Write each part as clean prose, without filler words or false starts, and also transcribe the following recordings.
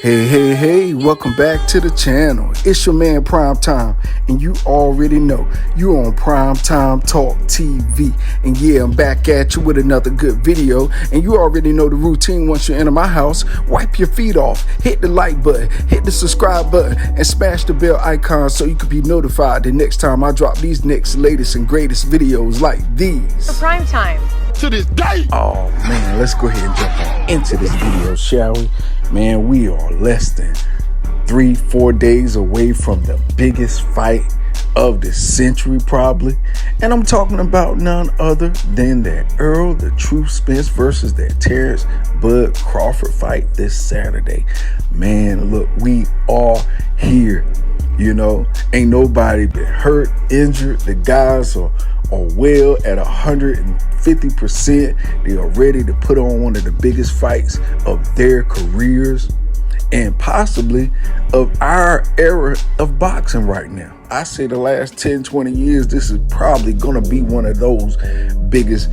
Hey, welcome back to the channel. It's your man Prime Time, and you already know you on PrimeTime Talk TV. And yeah, I'm back at you with another good video, and you already know the routine. Once you enter my house, wipe your feet off, hit the like button, hit the subscribe button, and smash the bell icon so you can be notified the next time I drop these next latest and greatest videos like these. For Prime Time. To this day. Oh man, let's go ahead and jump on into this video, shall we? Man, we are less than 3-4 days away from the biggest fight of the century, probably. And I'm talking about none other than that Earl the Truth Spence versus that Terrence Bud Crawford fight this Saturday. Man, look, we are here. You know, ain't nobody been hurt, injured. The guys are well at 150%. They are ready to put on one of the biggest fights of their careers and possibly of our era of boxing right now. I say the last 10-20 years, this is probably going to be one of those biggest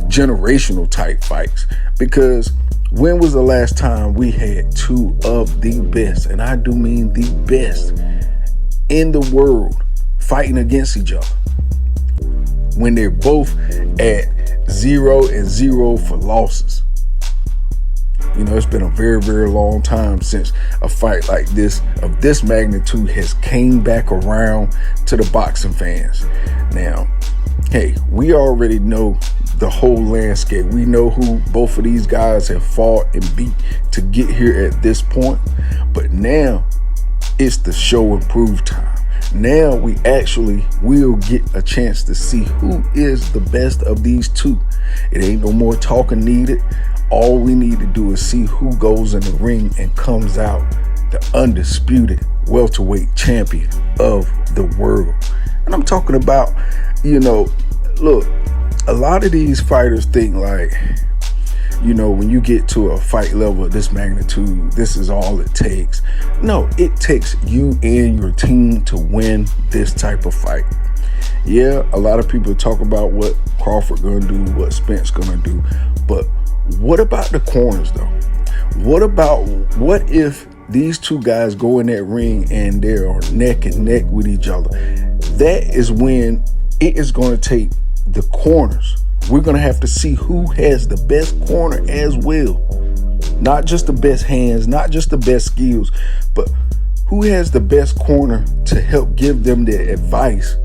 generational type fights, because when was the last time we had two of the best, and I do mean the best in the world, fighting against each other when they're both at 0-0 for losses? You know, it's been a very, very long time since a fight like this, of this magnitude, has came back around to the boxing fans. Now, hey, we already know the whole landscape. We know who both of these guys have fought and beat to get here at this point. But now it's the show and prove time. Now we actually will get a chance to see who is the best of these two. It ain't no more talking needed. All we need to do is see who goes in the ring and comes out the undisputed welterweight champion of the world. And I'm talking about, you know, look, a lot of these fighters think like, you know, when you get to a fight level of this magnitude, this is all it takes. No, it takes you and your team to win this type of fight. Yeah, a lot of people talk about what Crawford gonna do, what Spence gonna do, but what about the corners though? What if these two guys go in that ring and they are neck and neck with each other? That is when it is going to take the corners. We're going to have to see who has the best corner as well. Not just the best hands, not just the best skills, but who has the best corner to help give them the advice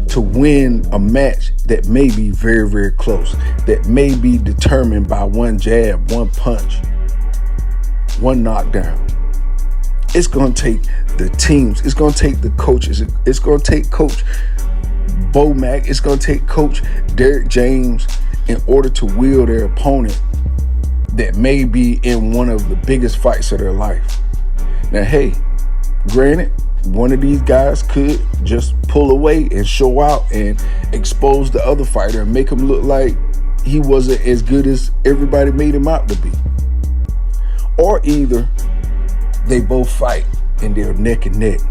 to win a match that may be very, very close, that may be determined by one jab, one punch, one knockdown. It's going to take the teams. It's going to take the coaches. It's going to take Coach Bo Mack. It's going to take Coach Derek James in order to wheel their opponent that may be in one of the biggest fights of their life. Now, hey, granted, one of these guys could just pull away and show out and expose the other fighter and make him look like he wasn't as good as everybody made him out to be. Or either they both fight and they're neck and neck,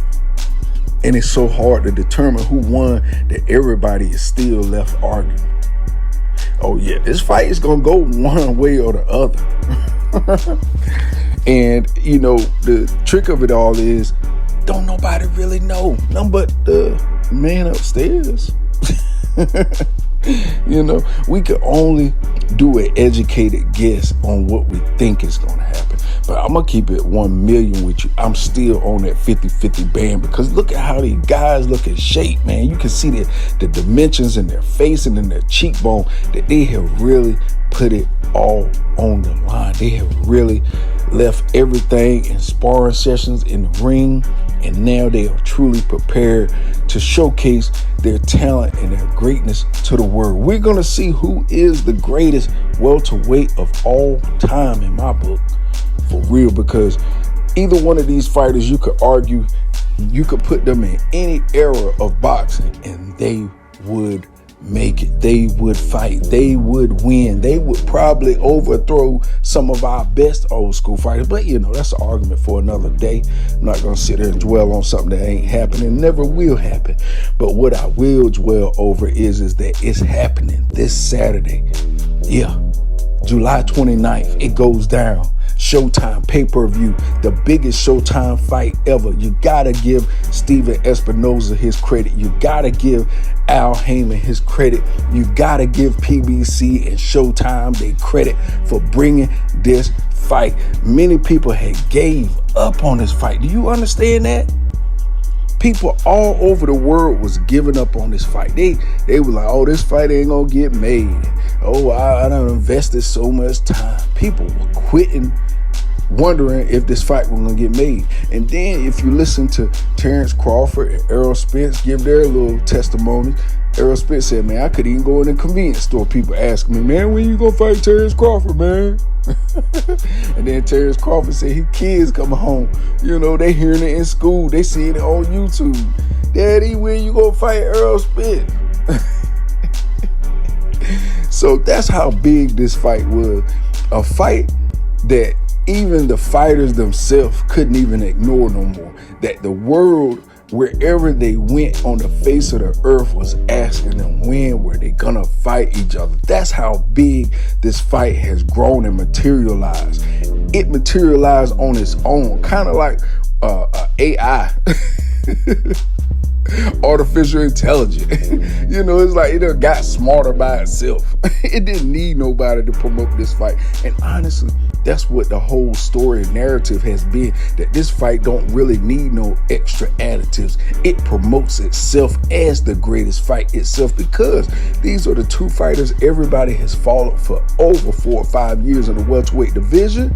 and it's so hard to determine who won that everybody is still left arguing. Oh yeah, this fight is gonna go one way or the other. And you know, the trick of it all is, don't nobody really know, none but the man upstairs. You know, we can only do an educated guess on what we think is going to happen. But I'm going to keep it 1 million with you. I'm still on that 50-50 band, because look at how these guys look in shape, man. You can see the dimensions in their face and in their cheekbone, that they have really put it all on the line. They have really left everything in sparring sessions in the ring, and now they are truly prepared to showcase their talent and their greatness to the world. We're going to see who is the greatest welterweight of all time in my book, for real, because either one of these fighters, you could argue, you could put them in any era of boxing and they would make it. They would fight. They would win. They would probably overthrow some of our best old school fighters. But you know, that's an argument for another day. I'm not going to sit there and dwell on something that ain't happening, never will happen. But what I will dwell over is that it's happening this Saturday. Yeah, July 29th, it goes down. Showtime, pay-per-view, the biggest Showtime fight ever. You gotta give Steven Espinoza his credit. You gotta give Al Heyman his credit. You gotta give PBC and Showtime their credit for bringing this fight. Many people had gave up on this fight. Do you understand that? People all over the world was giving up on this fight. They were like, oh, this fight ain't gonna get made. Oh, I done invested so much time. People were quitting, wondering if this fight was gonna get made. And then if you listen to Terrence Crawford and Errol Spence give their little testimonies, Errol Spence said, man, I could even go in a convenience store. People asking me, man, when you gonna fight Terrence Crawford, man? And then Terrence Crawford said his kids coming home. You know, they hearing it in school. They seeing it on YouTube. Daddy, when you gonna fight Errol Spence? So that's how big this fight was. A fight that even the fighters themselves couldn't even ignore no more. That the world, wherever they went on the face of the earth, was asking them when were they gonna fight each other. That's how big this fight has grown and materialized. It materialized on its own, kind of like AI. Artificial intelligence. You know, it's like it done got smarter by itself. It didn't need nobody to promote this fight. And honestly, that's what the whole story and narrative has been, that this fight don't really need no extra additives. It promotes itself as the greatest fight itself, because these are the two fighters everybody has followed for over 4 or 5 years in the welterweight division.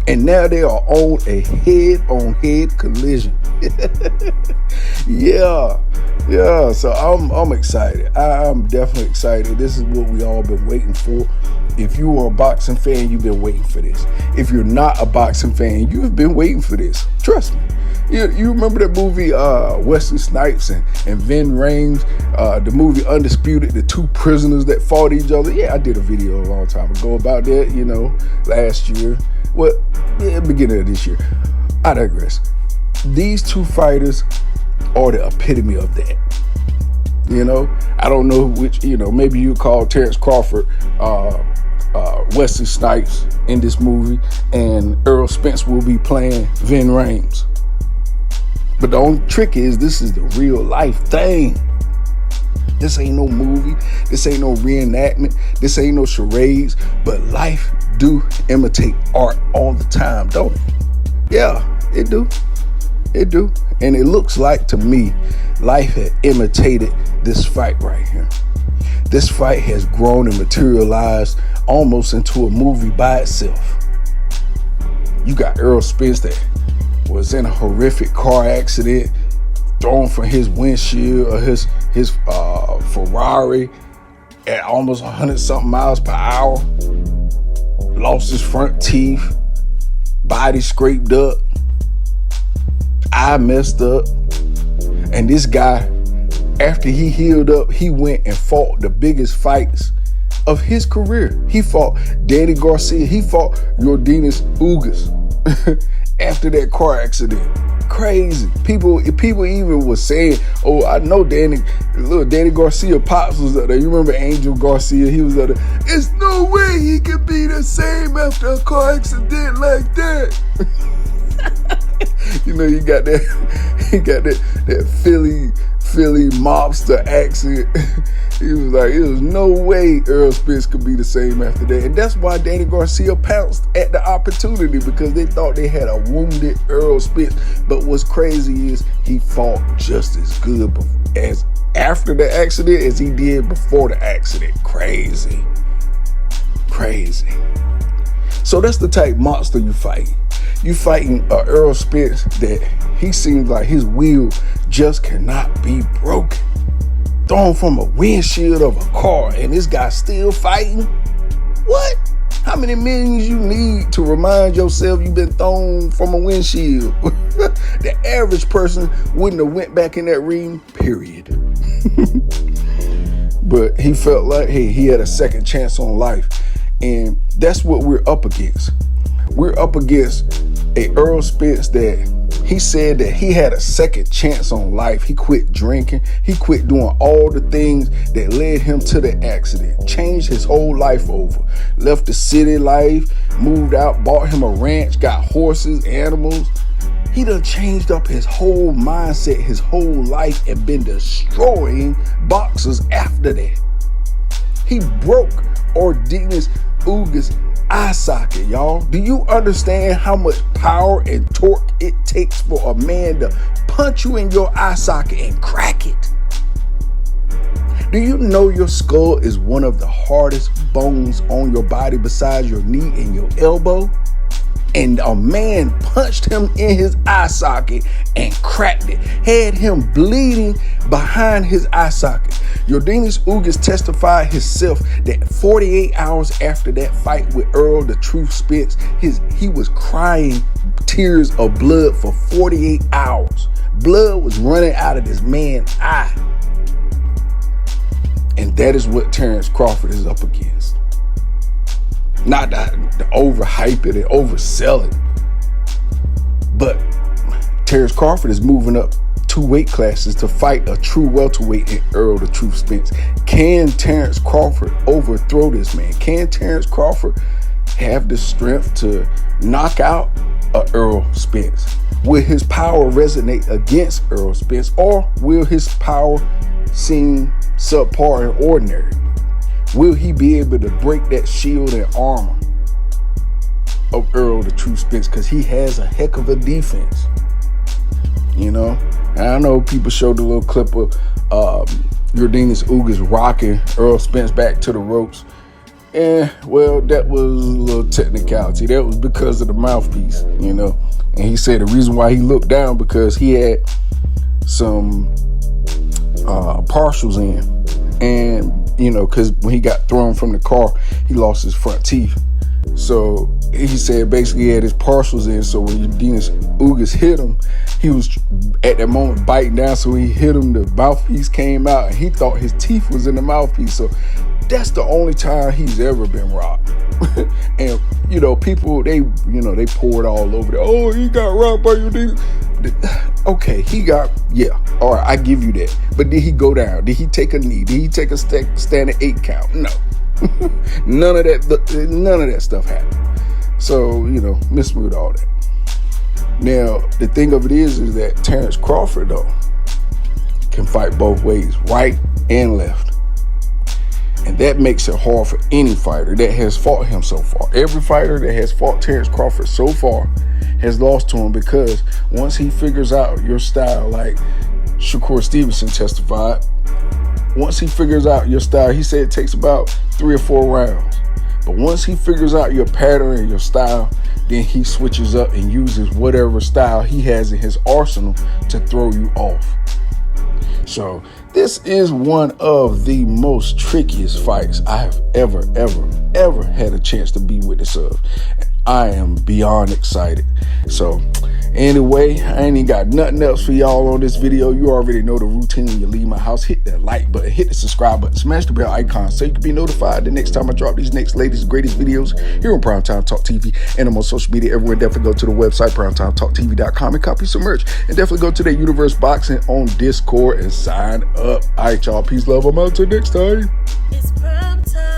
And now they are on a head-on-head collision. Yeah. So I'm excited. I'm definitely excited. This is what we all been waiting for. If you are a boxing fan, you've been waiting for this. If you're not a boxing fan, you've been waiting for this. Trust me. You remember that movie Wesley Snipes and Vin Rames, the movie Undisputed, the two prisoners that fought each other? Yeah, I did a video a long time ago about that, you know, last year. Well, beginning of this year. I digress. These two fighters are the epitome of that. You know, I don't know which, you know, maybe you call Terrence Crawford Wesley Snipes in this movie, and Errol Spence will be playing Vin Rames. But the only trick is, this is the real life thing. This ain't no movie. This ain't no reenactment. This ain't no charades. But life do imitate art all the time, don't it? Yeah, it do. It do. And it looks like, to me, life had imitated this fight right here. This fight has grown and materialized almost into a movie by itself. You got Errol Spence that was in a horrific car accident, thrown from his windshield or his Ferrari at almost 100-something miles per hour. Lost his front teeth, body scraped up, eye messed up. And this guy, after he healed up, he went and fought the biggest fights of his career. He fought Danny Garcia. He fought Yordenis Ugas after that car accident. Crazy. People even was saying, oh, I know Danny Garcia pops was up there. You remember Angel Garcia? He was up there. It's no way he could be the same after a car accident like that. You know, he got that Philly mobster accent. He was like, there was no way Errol Spence could be the same after that. And that's why Danny Garcia pounced at the opportunity, because they thought they had a wounded Errol Spence. But what's crazy is he fought just as good as after the accident as he did before the accident. Crazy. So that's the type monster you fight. You fighting Errol Spence that he seems like his will just cannot be broken. Thrown from a windshield of a car, and this guy still fighting? What? How many millions you need to remind yourself you've been thrown from a windshield? The average person wouldn't have went back in that ring, period. But he felt like, hey, he had a second chance on life. And that's what we're up against. We're up against a Errol Spence that He said that he had a second chance on life. He quit drinking. He quit doing all the things that led him to the accident. Changed his whole life over. Left the city life, moved out, bought him a ranch, got horses, animals. He done changed up his whole mindset, his whole life, and been destroying boxers after that. He broke Ordinus Ugas' eye socket, y'all. Do you understand how much power and torque it takes for a man to punch you in your eye socket and crack it? Do you know your skull is one of the hardest bones on your body besides your knee and your elbow? And a man punched him in his eye socket and cracked it. Had him bleeding behind his eye socket. Ordinus Ugas testified himself that 48 hours after that fight with Earl the Truth Spence, he was crying tears of blood for 48 hours. Blood was running out of this man's eye. And that is what Terence Crawford is up against. Not to overhype it and oversell it, but Terence Crawford is moving up 2 weight classes to fight a true welterweight in Earl the Truth Spence. Can Terence Crawford overthrow this man? Can Terence Crawford have the strength to knock out Earl Spence? Will his power resonate against Earl Spence, or will his power seem subpar and ordinary? Will he be able to break that shield and armor of Earl the Truth Spence? Because he has a heck of a defense, you know. And I know people showed a little clip of Ordinus Ugas rocking Earl Spence back to the ropes. And, well, that was a little technicality. That was because of the mouthpiece, you know. And he said the reason why he looked down because he had some partials in. And, you know, because when he got thrown from the car, he lost his front teeth. So he said basically he had his partials in. So when Ordinus Ugas hit him, he was at that moment biting down. So when he hit him, the mouthpiece came out and he thought his teeth was in the mouthpiece. So that's the only time he's ever been robbed. And, you know, people, they poured all over there. Oh, he got robbed by Ordinus. Okay, he got, yeah, all right, I give you that. But did he go down? Did he take a knee? Did he take a standing 8 count? No. None of that stuff happened. So, you know, miss me with all that. Now, the thing of it is that Terence Crawford, though, can fight both ways, right and left. And that makes it hard for any fighter that has fought him so far. Every fighter that has fought Terence Crawford so far has lost to him, because once he figures out your style, like Shakur Stevenson testified, once he figures out your style, he said it takes about 3 or 4 rounds. But once he figures out your pattern and your style, then he switches up and uses whatever style he has in his arsenal to throw you off. So this is one of the most trickiest fights I have ever had a chance to be witness of. I am beyond excited. So anyway, I ain't even got nothing else for y'all on this video. You already know the routine. When you leave my house, hit that like button, hit the subscribe button, smash the bell icon so you can be notified the next time I drop these next latest greatest videos here on Primetime Talk TV, and I'm on social media everywhere. Definitely go to the website PrimetimeTalkTV.com and copy some merch, and definitely go to that Universe Boxing on Discord and sign up. All right, y'all, peace, love, I'm out till next time. It's Primetime.